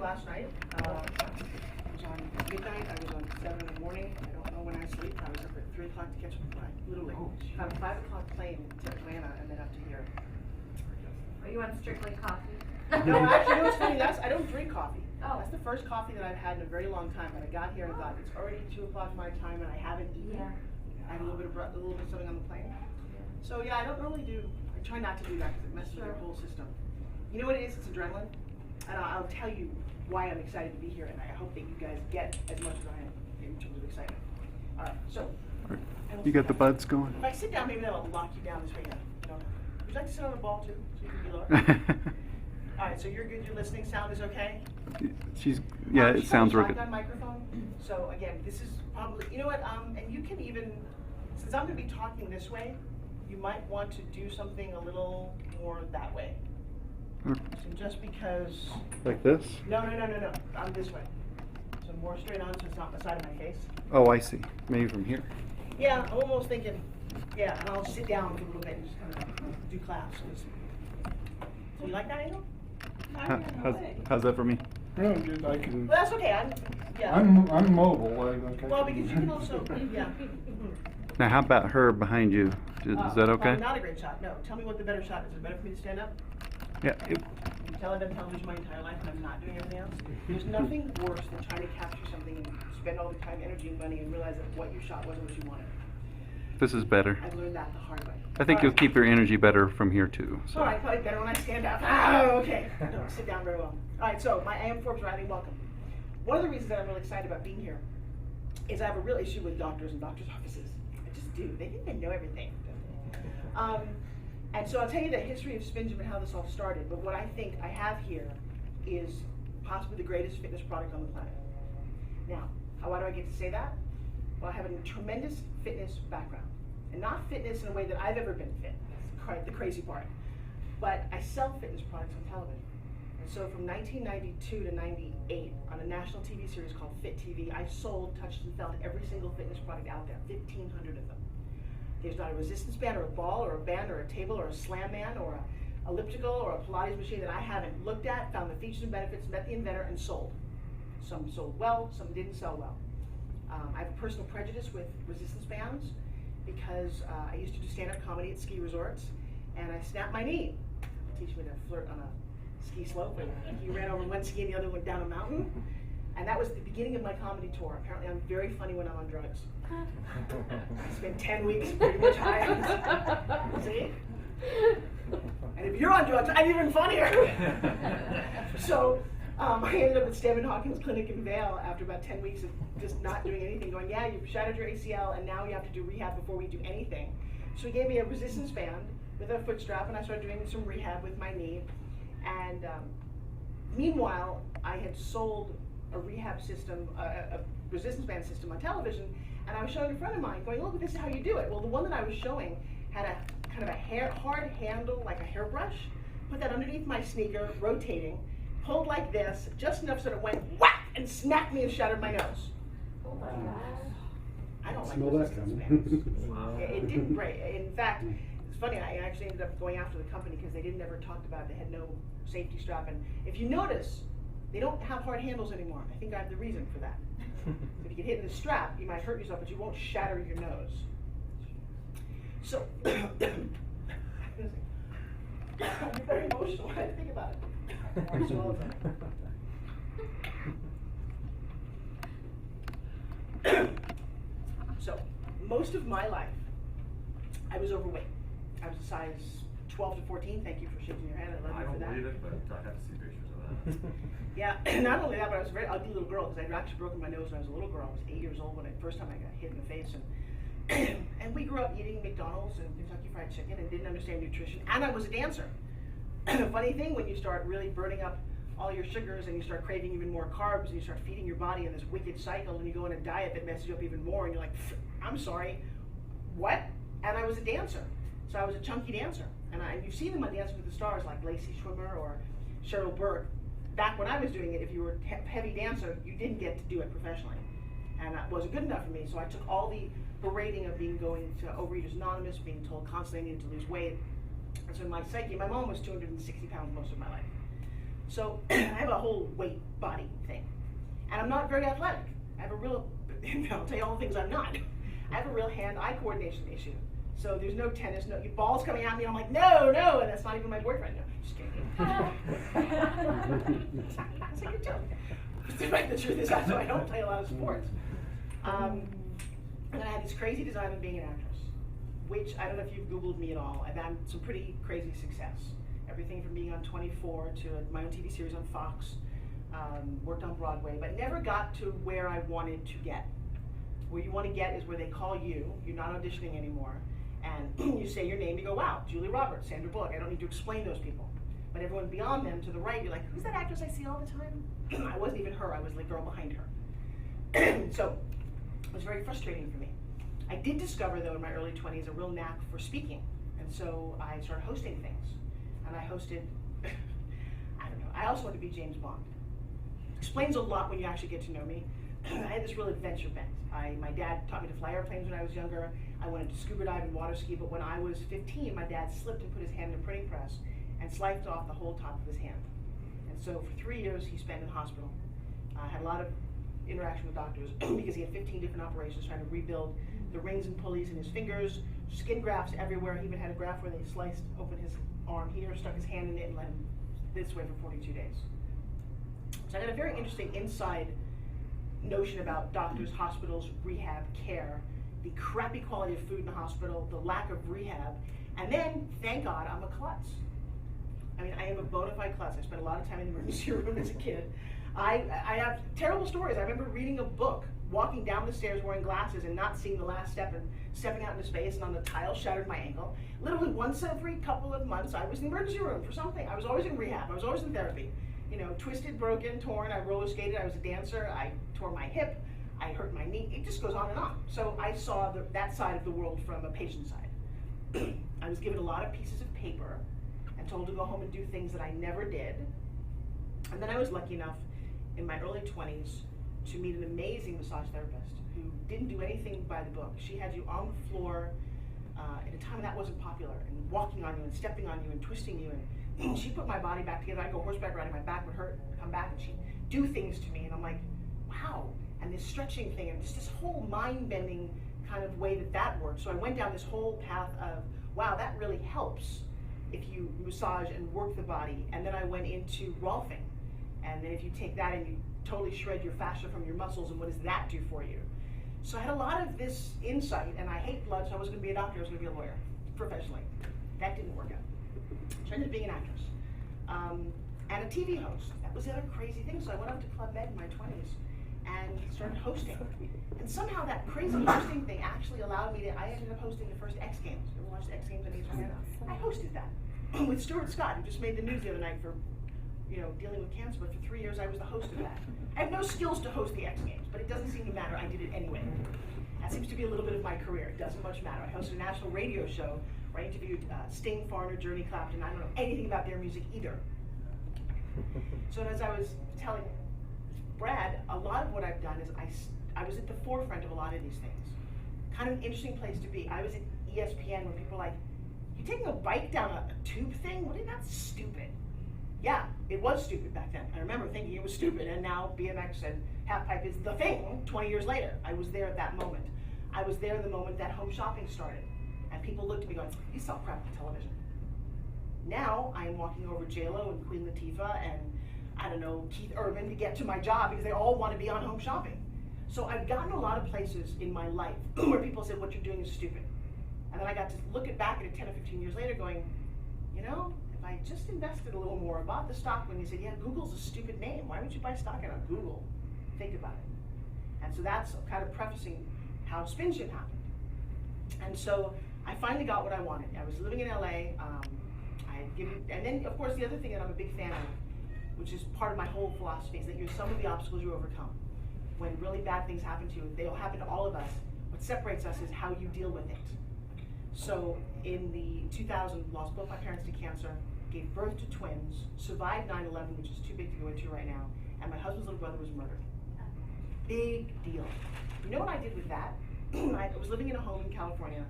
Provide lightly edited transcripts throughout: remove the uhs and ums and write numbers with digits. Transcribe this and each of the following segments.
last night. I was on midnight, I was on 7 in the morning. I don't know when I sleep. I was up at 3 o'clock to catch a flight, literally. On a 5 o'clock plane to Atlanta and then up to here. Are you on strictly coffee? No, actually, you know what's funny? I don't drink coffee. Oh. That's the first coffee that I've had in a very long time. But I got here and thought, it's already 2 o'clock my time and I haven't eaten. Yeah. I had a little bit of something on the plane. So yeah, I don't normally do, I try not to do that because it messes with your whole system. You know what it is? It's adrenaline. And I'll tell you why I'm excited to be here, and I hope that you guys get as much as I am in terms of excitement. All right, so. You got the buds going? If I sit down, maybe that'll lock you down this way. No. Would you like to sit on the ball too, so you can be lower? All right, so you're good, you're listening, sound is okay? Yeah, it sounds real good. Shotgun microphone. So again, this is probably, you know what, and you can even, since I'm gonna be talking this way, you might want to do something a little more that way. So just because. Like this? No. I'm this way. So more straight on, so it's not the side of my face. Oh, I see. Maybe from here. Yeah, I'm almost thinking, yeah, and I'll sit down for a little bit and just kind of do claps. So you like that angle? How's that for me? No, good, I can. Well, that's okay. I'm mobile. Well, because you can also, yeah. Now, how about her behind you? Is that okay? Not a great shot. No. Tell me what the better shot is. Is it better for me to stand up? Yeah. You tell I've done television my entire life and I'm not doing anything else. There's nothing worse than trying to capture something and spend all the time, energy, and money and realize that what you shot wasn't what you wanted. This is better. I've learned that the hard way. I think you'll keep your energy better from here too. So. All right, probably better when I stand up. Oh, okay. I don't sit down very well. All right, so my AM Forbes riding, welcome. One of the reasons that I'm really excited about being here is I have a real issue with doctors and doctors' offices. I just do. They think they know everything. And so I'll tell you the history of SpinGym and how this all started, but what I think I have here is possibly the greatest fitness product on the planet. Now, why do I get to say that? Well, I have a tremendous fitness background. And not fitness in a way that I've ever been fit. That's the crazy part. But I sell fitness products on television. And so from 1992 to 98, on a national TV series called Fit TV, I sold, touched, and felt every single fitness product out there, 1,500 of them. There's not a resistance band or a ball or a band or a table or a slam man or a elliptical or a Pilates machine that I haven't looked at, found the features and benefits, met the inventor, and sold. Some sold well, some didn't sell well. I have a personal prejudice with resistance bands because I used to do stand-up comedy at ski resorts, and I snapped my knee. Teach me to flirt on a ski slope, and he ran over one ski and the other went down a mountain. And that was the beginning of my comedy tour. Apparently I'm very funny when I'm on drugs. I spent 10 weeks pretty much high. See? And if you're on drugs, I'm even funnier. So I ended up at Stephen Hawkins Clinic in Vail after about 10 weeks of just not doing anything, going, yeah, you've shattered your ACL and now you have to do rehab before we do anything. So he gave me a resistance band with a foot strap and I started doing some rehab with my knee. And meanwhile, I had sold a rehab system, a resistance band system on television, and I was showing a friend of mine going, look, this is how you do it. Well, the one that I was showing had a kind of a hard handle, like a hairbrush, put that underneath my sneaker, rotating, pulled like this, just enough so that it went whack and smacked me and shattered my nose. Oh my gosh. I don't Smell like that resistance coming. bands. It didn't break. In fact, it's funny, I actually ended up going after the company because they didn't ever talk about it. They had no safety strap. And if you notice, they don't have hard handles anymore. I think I have the reason for that. So if you get hit in the strap, you might hurt yourself, but you won't shatter your nose. So, I'm very emotional when I think about it. So, most of my life, I was overweight. I was a size 12 to 14. Thank you for shaking your head. I love you for that. I don't believe it, but I have to see pictures of that. Yeah, not only that, but I was a very ugly little girl because I'd actually broken my nose when I was a little girl. I was 8 years old when the first time I got hit in the face. And we grew up eating McDonald's and Kentucky Fried Chicken and didn't understand nutrition. And I was a dancer. And the funny thing, when you start really burning up all your sugars and you start craving even more carbs and you start feeding your body in this wicked cycle and you go on a diet that messes you up even more and you're like, I'm sorry, what? And I was a dancer. So I was a chunky dancer. And you've seen them on Dancing with the Stars like Lacey Schwimmer or Cheryl Burke. Back when I was doing it, if you were a heavy dancer, you didn't get to do it professionally. And that wasn't good enough for me, so I took all the berating of going to Overeaters Anonymous, being told constantly I needed to lose weight. And so in my psyche, my mom was 260 pounds most of my life. So I have a whole weight body thing. And I'm not very athletic. I have a real, I'll tell you all the things I'm not. I have a real hand-eye coordination issue. So there's no tennis, no balls coming at me, and I'm like, no, no, and that's not even my boyfriend. No, just kidding. That's a good joke. The truth is, that's why I don't play a lot of sports. And then I had this crazy desire of being an actress, which I don't know if you've Googled me at all. I've had some pretty crazy success. Everything from being on 24 to my own TV series on Fox, worked on Broadway, but never got to where I wanted to get. Where you want to get is where they call you, you're not auditioning anymore, and you say your name, you go, wow, Julie Roberts, Sandra Bullock. I don't need to explain those people. But everyone beyond them, to the right, you're like, who's that actress I see all the time? I wasn't even her, I was the girl behind her. So, it was very frustrating for me. I did discover, though, in my early 20s, a real knack for speaking. And so I started hosting things. And I hosted, I don't know, I also wanted to be James Bond. Explains a lot when you actually get to know me. I had this real adventure bent. My dad taught me to fly airplanes when I was younger. I wanted to scuba dive and water ski, but when I was 15, my dad slipped and put his hand in a printing press and sliced off the whole top of his hand. And so for 3 years, he spent in hospital. I had a lot of interaction with doctors because he had 15 different operations trying to rebuild the rings and pulleys in his fingers, skin grafts everywhere. He even had a graft where they sliced open his arm here, stuck his hand in it, and let him this way for 42 days. So I got a very interesting inside notion about doctors, hospitals, rehab, care, the crappy quality of food in the hospital, the lack of rehab, and then, thank God, I'm a klutz. I mean, I am a bona fide klutz. I spent a lot of time in the emergency room as a kid. I have terrible stories. I remember reading a book, walking down the stairs wearing glasses and not seeing the last step and stepping out into space, and on the tile shattered my ankle. Literally once every couple of months, I was in the emergency room for something. I was always in rehab. I was always in therapy. You know, twisted, broken, torn. I roller skated. I was a dancer. I tore my hip. I hurt my knee. It just goes on and on. So I saw that side of the world from a patient side. I was given a lot of pieces of paper and told to go home and do things that I never did. And then I was lucky enough in my early 20s to meet an amazing massage therapist who didn't do anything by the book. She had you on the floor at a time when that wasn't popular, and walking on you and stepping on you and twisting you. And she put my body back together. I'd go horseback riding, my back would hurt, come back, and she'd do things to me. And I'm like, wow. And this stretching thing, and just this whole mind-bending kind of way that worked. So I went down this whole path of, wow, that really helps if you massage and work the body. And then I went into Rolfing. And then if you take that and you totally shred your fascia from your muscles, and what does that do for you? So I had a lot of this insight, and I hate blood, so I wasn't going to be a doctor, I was going to be a lawyer, professionally. That didn't work out. So I ended up being an actress. And a TV host. That was the other crazy thing. So I went up to Club Med in my 20s and started hosting. And somehow that crazy hosting thing actually allowed me to, I ended up hosting the first X Games. You ever watched X Games on HBO? I hosted that with Stuart Scott, who just made the news the other night for, you know, dealing with cancer, but for 3 years I was the host of that. I have no skills to host the X Games, but it doesn't seem to matter, I did it anyway. That seems to be a little bit of my career, it doesn't much matter. I hosted a national radio show where I interviewed Sting, Foreigner, Journey, Clapton. I don't know anything about their music either. So as I was telling Brad, a lot of what I've done is I was at the forefront of a lot of these things. Kind of an interesting place to be. I was at ESPN where people were like, you taking a bike down a tube thing? What is that stupid? Yeah, it was stupid back then. I remember thinking it was stupid, and now BMX and halfpipe is the thing 20 years later. I was there at that moment. I was there the moment that home shopping started. And people looked at me going, you sell crap on television. Now I'm walking over J-Lo and Queen Latifah and, I don't know, Keith Urban to get to my job because they all want to be on home shopping. So I've gotten a lot of places in my life where people said, what you're doing is stupid. And then I got to look back at it 10 or 15 years later going, you know, if I just invested a little more, bought the stock when they said, yeah, Google's a stupid name. Why would you buy stock in on Google? Think about it. And so that's kind of prefacing how SpinGym happened. And so I finally got what I wanted. I was living in LA. And then, of course, the other thing that I'm a big fan of, which is part of my whole philosophy, is that you're some of the obstacles you overcome. When really bad things happen to you, they'll happen to all of us. What separates us is how you deal with it. So in the 2000, lost both my parents to cancer, gave birth to twins, survived 9/11, which is too big to go into right now, and my husband's little brother was murdered. Big deal. You know what I did with that? I was living in a home in California,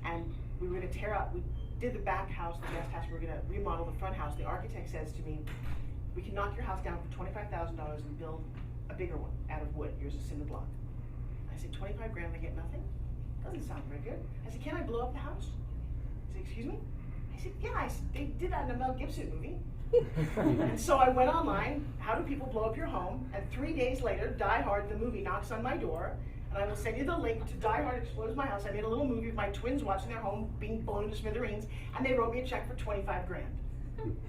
and we were going to tear out, we did the back house, the guest house, we were going to remodel the front house. The architect says to me, We can knock your house down for $25,000 and build a bigger one out of wood. Yours is cinder block. I said, 25 grand, I get nothing? Doesn't sound very good. I said, can I blow up the house? He said, excuse me? I said, yeah, they did that in a Mel Gibson movie. And so I went online, how do people blow up your home? And 3 days later, Die Hard, the movie, knocks on my door. And I will send you the link to Die Hard Explodes My House. I made a little movie of my twins watching their home being blown to smithereens, and they wrote me a check for 25 grand.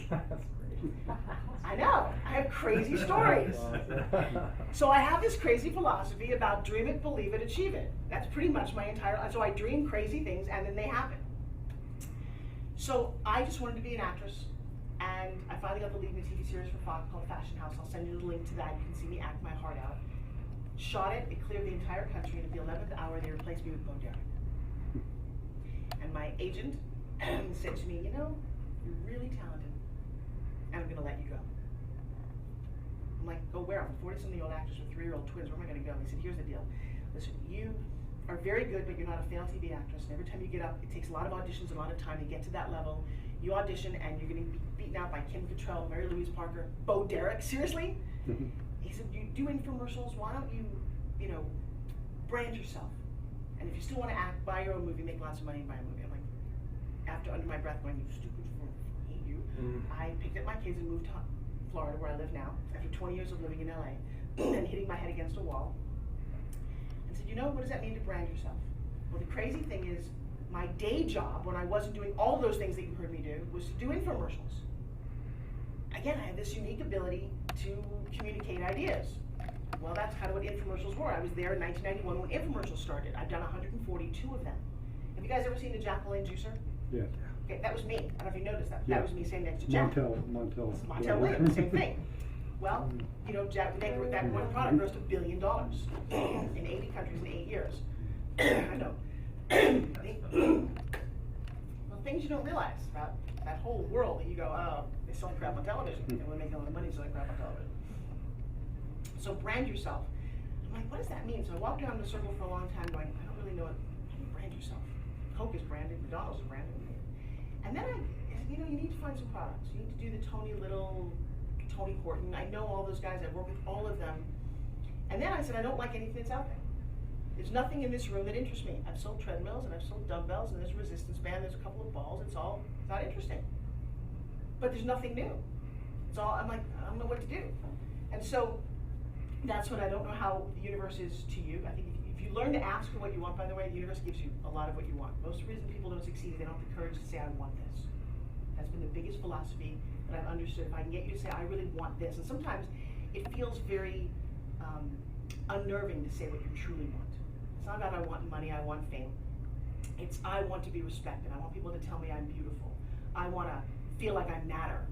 That's great. I know, I have crazy stories. So I have this crazy philosophy about dream it, believe it, achieve it. That's pretty much my entire life. So I dream crazy things and then they happen. So I just wanted to be an actress, and I finally got the lead in a TV series for Fox called Fashion House. I'll send you the link to that. You can see me act my heart out. Shot it, it cleared the entire country, and at the 11th hour they replaced me with Bo Derek. And my agent said to me, you know, you're really talented, and I'm gonna let you go. I'm like, go where? I'm a 40-something-year-old actress with 3-year-old twins, where am I gonna go? He said, here's the deal. Listen, you are very good, but you're not a fail TV actress, and every time you get up, it takes a lot of auditions, a lot of time to get to that level. You audition, and you're gonna be beaten out by Kim Cattrall, Mary Louise Parker, Bo Derek, seriously? He said, you do infomercials, why don't you, you know, brand yourself? And if you still want to act, buy your own movie, make lots of money and buy a movie. I'm like, after under my breath going, you stupid fool, I hate you. I picked up my kids and moved to Florida, where I live now, after 20 years of living in LA, and hitting my head against a wall. And said, you know, what does that mean to brand yourself? Well, the crazy thing is, my day job, when I wasn't doing all those things that you heard me do, was to do infomercials. Again, I have this unique ability to communicate ideas. Well, that's kind of what infomercials were. I was there in 1991 when infomercials started. I've done 142 of them. Have you guys ever seen the Jack LaLanne juicer? Yes. Okay, that was me. I don't know if you noticed that. Yeah. That was me standing next to Jack. Montel. Williams, same thing. Well, you know, Jack, that one product grossed $1 billion in 80 countries in 8 years. I know. Well, things you don't realize about that whole world that you go, oh, they're selling crap on television, and we're making a lot of money selling crap on television. So brand yourself. I'm like, what does that mean? So I walked around the circle for a long time going, I don't really know how do you brand yourself? Coke is branded, McDonald's is branded. And then you know, you need to find some products. You need to do the Tony Little, Tony Horton. I know all those guys, I've worked with all of them. And then I said, I don't like anything that's out there. There's nothing in this room that interests me. I've sold treadmills and I've sold dumbbells and there's a resistance band, there's a couple of balls, it's not interesting. But there's nothing new. It's all, I'm like, I don't know what to do. And so that's when I don't know how the universe is to you. I think if you learn to ask for what you want, by the way, the universe gives you a lot of what you want. Most of the reason people don't succeed is they don't have the courage to say, I want this. That's been the biggest philosophy that I've understood. If I can get you to say, I really want this. And sometimes it feels very unnerving to say what you truly want. It's not about I want money, I want fame. It's I want to be respected. I want people to tell me I'm beautiful. I want to feel like I matter.